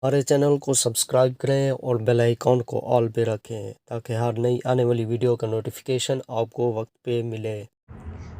हमारे चैनल को सब्सक्राइब करें और बेल आइकॉन को ऑल पे रखें ताकि हर नई आने वाली वीडियो का नोटिफिकेशन आपको वक्त पे मिले।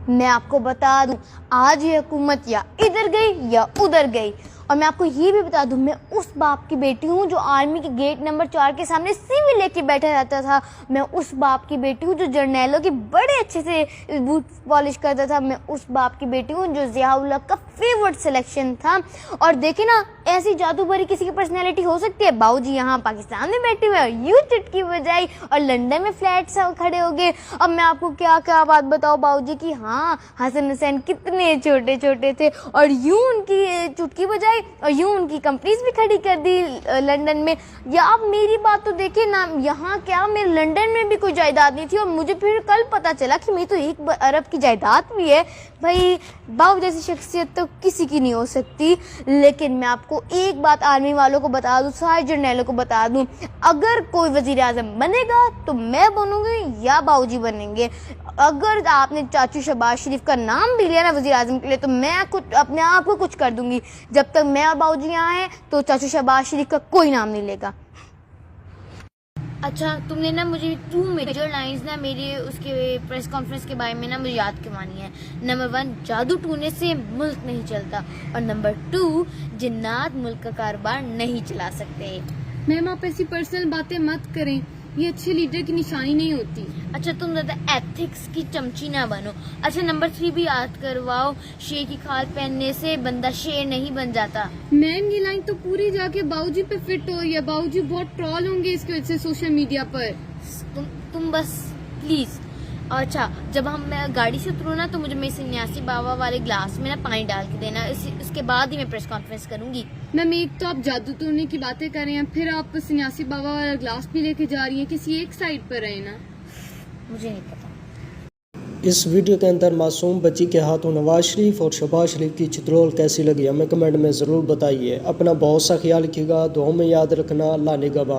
मैं आपको बता दूं, आज ये हुकूमत या इधर गई या उधर गई। और मैं आपको ये भी बता दूं, मैं उस बाप की बेटी हूँ जो आर्मी के गेट नंबर 4 के सामने सिविल लेके बैठा रहता था। मैं उस बाप की बेटी हूँ जो जर्नैलों की बड़े अच्छे से बूट पॉलिश करता था। मैं उस बाप की बेटी हूँ जो ज़ियाउल्लाह का फेवरेट सिलेक्शन था। और देखे ना, ऐसी जादू भरी किसी की पर्सनैलिटी हो सकती है। बाबूजी यहाँ पाकिस्तान में बैठे हुए हैं, यूं चुटकी बजाई और लंदन में फ्लैट से खड़े हो गए। अब मैं आपको क्या क्या बात बताऊँ बाबूजी की, हाँ हसन हुसैन कितने छोटे छोटे थे और यूं उनकी चुटकी बजाई और यूं उनकी कंपनीज भी खड़ी कर दी लंदन में। या आप मेरी बात तो देखिए ना, यहाँ क्या मेरे लंदन में भी कोई जायदाद नहीं थी और मुझे फिर कल पता चला कि मेरी तो 1 अरब की जायदाद भी है। भाई बाबू जैसी शख्सियत तो किसी की नहीं हो सकती। लेकिन मैं आपको एक बात आर्मी वालों को बता दूं, सारे जर्नैलों को बता दूं, अगर कोई वजीराज़म बनेगा तो मैं बनूंगी या बाबूजी बनेंगे। अगर आपने चाचू शहबाज शरीफ का नाम भी लिया ना वज़ीर-ए-आज़म के लिए, तो मैं कुछ अपने आप को कुछ कर दूंगी। जब तक मैं और बाबूजी यहाँ हैं तो चाचू शहबाज शरीफ का कोई नाम नहीं लेगा। अच्छा, तुमने ना मुझे 2 मेजर लाइंस ना मेरे उसके प्रेस कॉन्फ्रेंस के बारे में ना मुझे याद करवानी है। नंबर 1, जादू टूने से मुल्क नहीं चलता, और नंबर 2, जिन्नात मुल्क का कारोबार नहीं चला सकते। मैम आप ऐसी पर्सनल बातें मत करें, ये अच्छे लीडर की निशानी नहीं होती। अच्छा, तुम ज़्यादा एथिक्स की चमची ना बनो। अच्छा, नंबर 3 भी याद करवाओ, शेर की खाल पहनने से बंदा शेर नहीं बन जाता। मैम ये लाइन तो पूरी जाके बाबूजी पे फिट हो, या बाबूजी बहुत ट्रोल होंगे इसकी वजह से सोशल मीडिया पर। तुम बस प्लीज। अच्छा, जब मैं गाड़ी से उतरूँ ना तो मुझे मेरे सन्यासी बाबा वाले ग्लास में ना पानी डाल के देना, उसके बाद ही मैं प्रेस कॉन्फ्रेंस करूंगी। मैम एक तो आप जादू तोड़ने की बातें कर रहे हैं, फिर आप सन्यासी बाबा वाला ग्लास भी लेके जा रही हैं, किसी एक साइड पर रहे ना। मुझे नहीं पता। इस वीडियो के अंदर मासूम बच्ची के हाथों नवाज शरीफ और शहबाज शरीफ की चित्रोल कैसी लगी हमें कमेंट में ज़रूर बताइए। अपना बहुत सा ख्याल रखिएगा, दुआओं में याद रखना। अल्लाह निगहबान।